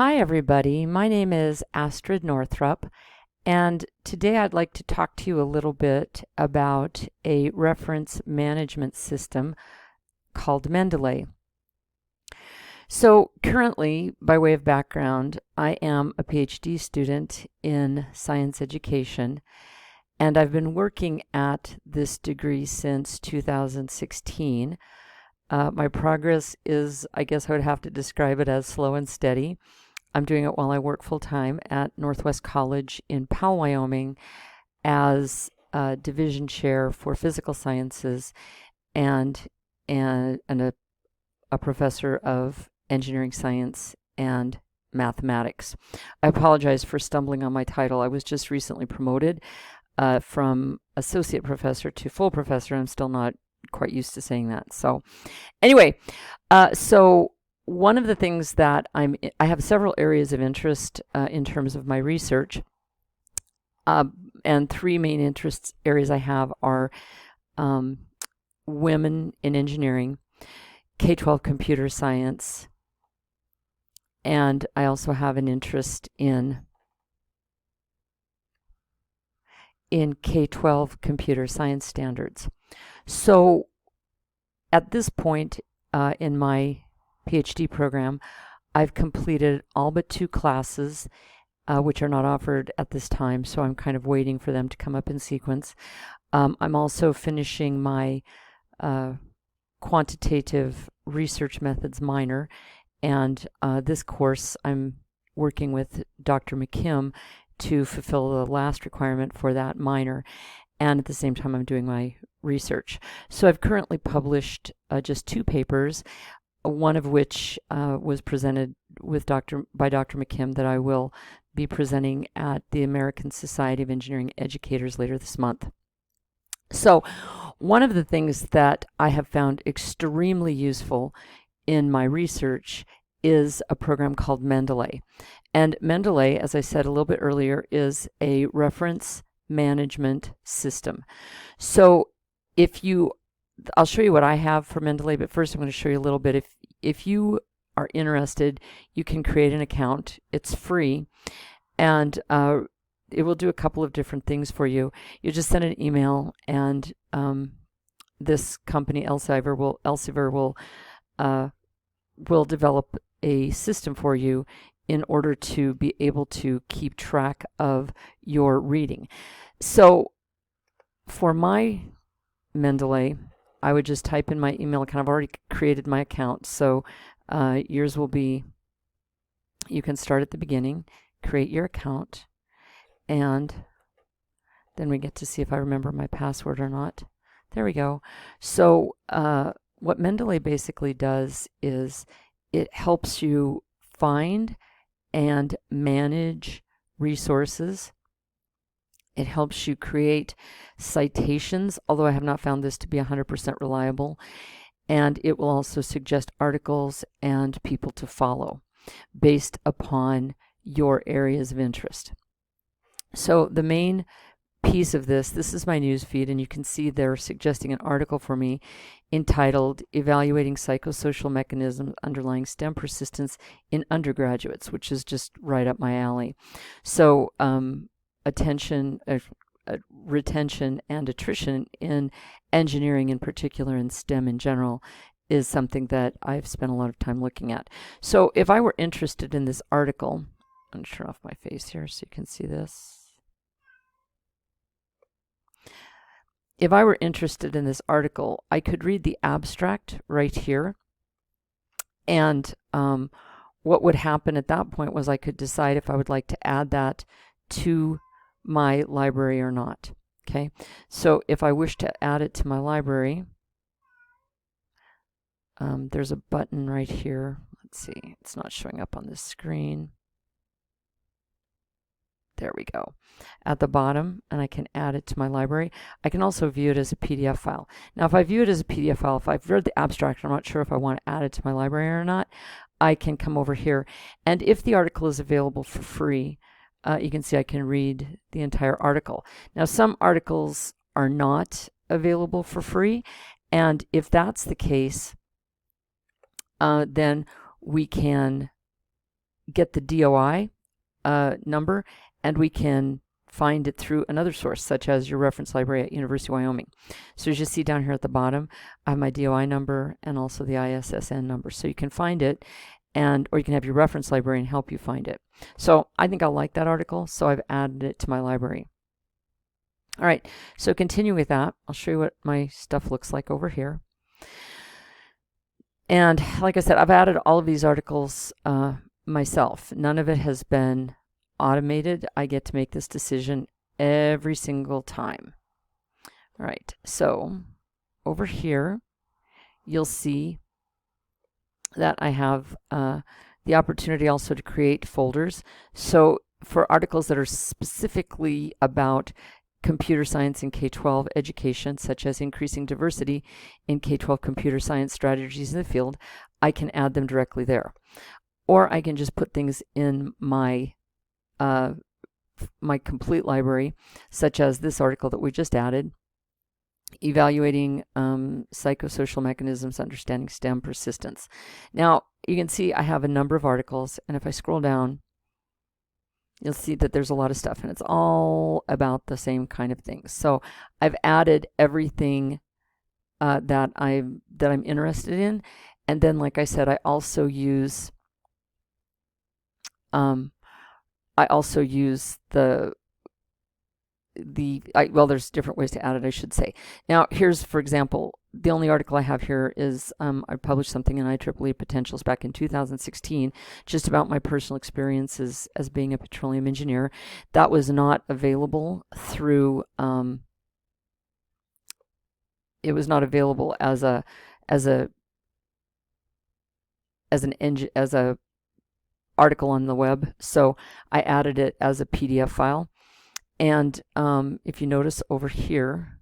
Hi, everybody. My name is Astrid Northrup, and today I'd like to talk to you a little bit about a reference management system called Mendeley. So, currently, by way of background, I am a PhD student in science education, and I've been working at this degree since 2016. My progress is, I guess I would have to describe it as slow and steady. I'm doing it while I work full-time at Northwest College in Powell, Wyoming as a division chair for physical sciences and, a professor of engineering science and mathematics. I apologize for stumbling on my title. I was just recently promoted from associate professor to full professor. I'm still not quite used to saying that. So anyway, so one of the things that I have several areas of interest in terms of my research, and three main interest areas I have are women in engineering, K-12 computer science, and I also have an interest in K-12 computer science standards. So at this point in my PhD program, I've completed all but 2 classes, which are not offered at this time, so I'm kind of waiting for them to come up in sequence. I'm also finishing my quantitative research methods minor, and this course I'm working with Dr. McKim to fulfill the last requirement for that minor, and at the same time I'm doing my research. So I've currently published just 2 papers, one of which was presented with by Dr. McKim that I will be presenting at the American Society of Engineering Educators later this month. So one of the things that I have found extremely useful in my research is a program called Mendeley. And Mendeley, as I said a little bit earlier, is a reference management system. So I'll show you what I have for Mendeley, but first I'm going to show you a little bit. If you are interested, you can create an account. It's free, and it will do a couple of different things for you. You just send an email, and this company, Elsevier, will develop a system for you in order to be able to keep track of your reading. So for my Mendeley, I would just type in my email account. I've already created my account, so yours will be, you can start at the beginning, create your account, and then we get to see if I remember my password or not. There we go. So what Mendeley basically does is it helps you find and manage resources. It helps you create citations, although I have not found this to be 100% reliable. And it will also suggest articles and people to follow based upon your areas of interest. So the main piece of this is my news feed, and you can see they're suggesting an article for me entitled Evaluating Psychosocial Mechanisms Underlying STEM Persistence in Undergraduates, which is just right up my alley. So retention and attrition in engineering in particular, and STEM in general, is something that I've spent a lot of time looking at. So if I were interested in this article, I'm going to turn off my face here so you can see this. If I were interested in this article, I could read the abstract right here, and what would happen at that point was I could decide if I would like to add that to my library or not. Okay, so if I wish to add it to my library, there's a button right here. Let's see, it's not showing up on this screen. There we go, at the bottom, and I can add it to my library. I can also view it as a PDF file. Now, if I view it as a PDF file, if I've read the abstract, I'm not sure if I want to add it to my library or not, I can come over here. And if the article is available for free, you can see I can read the entire article. Now, some articles are not available for free, and if that's the case, then we can get the DOI number, and we can find it through another source, such as your reference library at University of Wyoming. So as you see down here at the bottom, I have my DOI number and also the ISSN number. So you can find it, or you can have your reference librarian help you find it. So I think I'll like that article, so I've added it to my library. All right, so continue with that. I'll show you what my stuff looks like over here. And like I said, I've added all of these articles myself. None of it has been automated. I get to make this decision every single time. All right, so over here, you'll see that I have the opportunity also to create folders. So for articles that are specifically about computer science in K-12 education, such as increasing diversity in K-12 computer science strategies in the field, I can add them directly there. Or I can just put things in my my complete library, such as this article that we just added, evaluating psychosocial mechanisms, understanding STEM persistence. Now, you can see I have a number of articles, and if I scroll down, you'll see that there's a lot of stuff, and it's all about the same kind of things. So I've added everything that I'm interested in, and then, like I said, I also use well, there's different ways to add it, I should say. Now, here's, for example, the only article I have here is I published something in IEEE Potentials back in 2016, just about my personal experiences as being a petroleum engineer. That was not available through, it was not available as a article on the web, so I added it as a PDF file. And if you notice over here,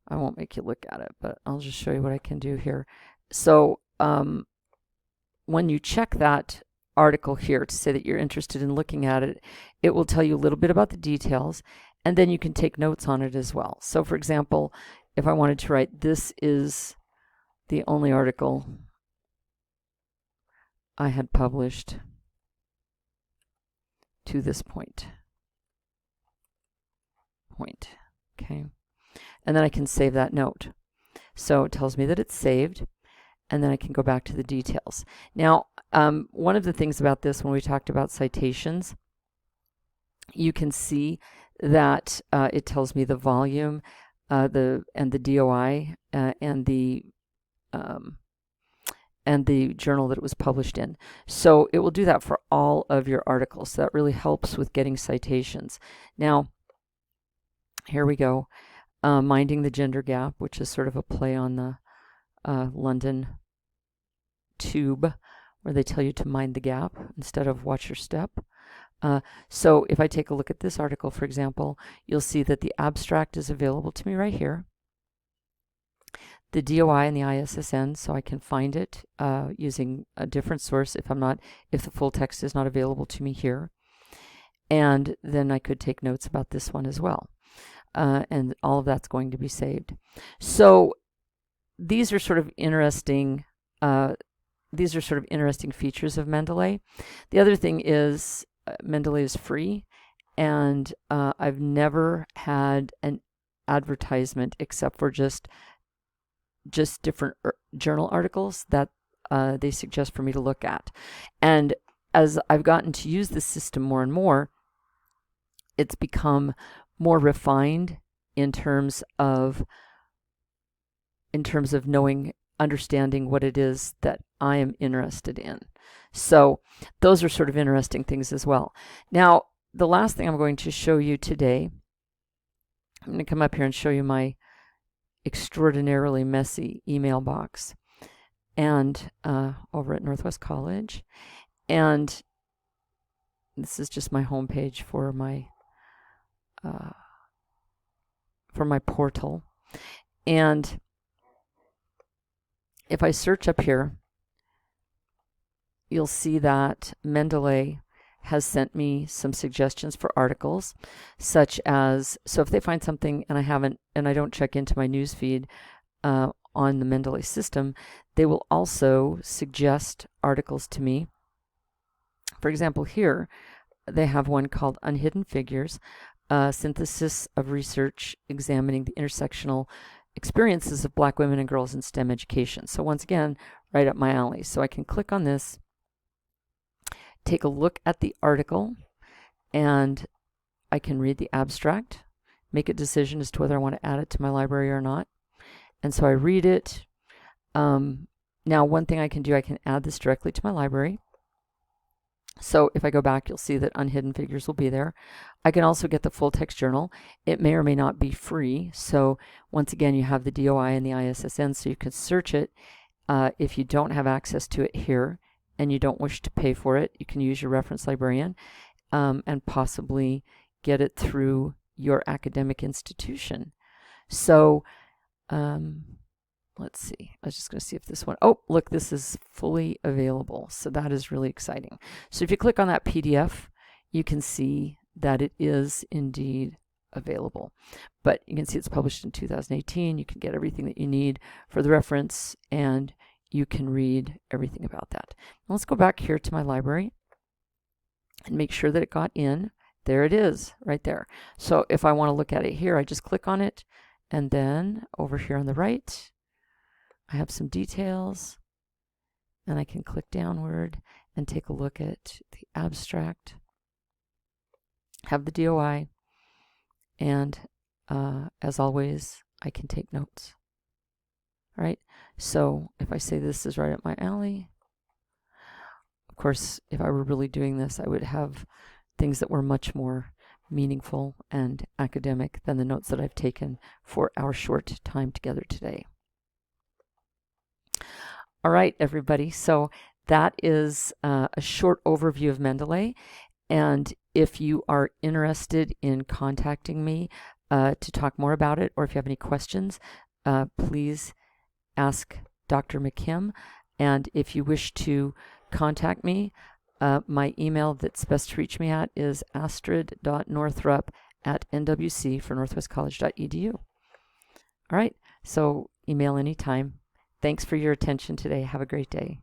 I won't make you look at it, but I'll just show you what I can do here. So when you check that article here to say that you're interested in looking at it, it will tell you a little bit about the details, and then you can take notes on it as well. So for example, if I wanted to write, this is the only article I had published to this point. Okay, and then I can save that note. So it tells me that it's saved, and then I can go back to the details. Now, one of the things about this, when we talked about citations, you can see that it tells me the volume, the DOI, and the journal that it was published in. So it will do that for all of your articles. So that really helps with getting citations. Now, here we go. Minding the Gender Gap, which is sort of a play on the London Tube, where they tell you to mind the gap instead of watch your step. So if I take a look at this article, for example, you'll see that the abstract is available to me right here. The DOI and the ISSN, so I can find it using a different source if the full text is not available to me here. And then I could take notes about this one as well. And all of that's going to be saved. So these are sort of interesting. Features of Mendeley. The other thing is Mendeley is free, and I've never had an advertisement except for just different journal articles that they suggest for me to look at. And as I've gotten to use the system more and more, it's become more refined in terms of understanding what it is that I am interested in. So those are sort of interesting things as well. Now, the last thing I'm going to show you today, I'm going to come up here and show you my extraordinarily messy email box and over at Northwest College. And this is just my homepage for my portal. And if I search up here, you'll see that Mendeley has sent me some suggestions for articles, such as, so if they find something and I don't check into my news feed on the Mendeley system, they will also suggest articles to me For example, here they have one called Unhidden Figures, Synthesis of Research Examining the Intersectional Experiences of Black Women and Girls in STEM Education. So once again, right up my alley. So I can click on this, take a look at the article, and I can read the abstract, make a decision as to whether I want to add it to my library or not. And so I read it. Now, one thing I can do, I can add this directly to my library. So if I go back, you'll see that Unhidden Figures will be there. I can also get the full text journal. It may or may not be free. So once again, you have the DOI and the ISSN, so you can search it. If you don't have access to it here and you don't wish to pay for it, you can use your reference librarian and possibly get it through your academic institution. So let's see. I was just going to see if this one, oh, look, this is fully available. So that is really exciting. So if you click on that PDF, you can see that it is indeed available. But you can see it's published in 2018. You can get everything that you need for the reference, and you can read everything about that. Now let's go back here to my library and make sure that it got in. There it is, right there. So if I want to look at it here, I just click on it, and then over here on the right, I have some details, and I can click downward and take a look at the abstract, have the DOI, and as always, I can take notes. All right, so if I say this is right up my alley, of course, if I were really doing this, I would have things that were much more meaningful and academic than the notes that I've taken for our short time together today. All right, everybody, so that is a short overview of Mendeley, and if you are interested in contacting me to talk more about it, or if you have any questions, please ask Dr. McKim, and if you wish to contact me, my email that's best to reach me at is astrid.northrup@nwc for northwestcollege.edu. All right, so email anytime. Thanks for your attention today. Have a great day.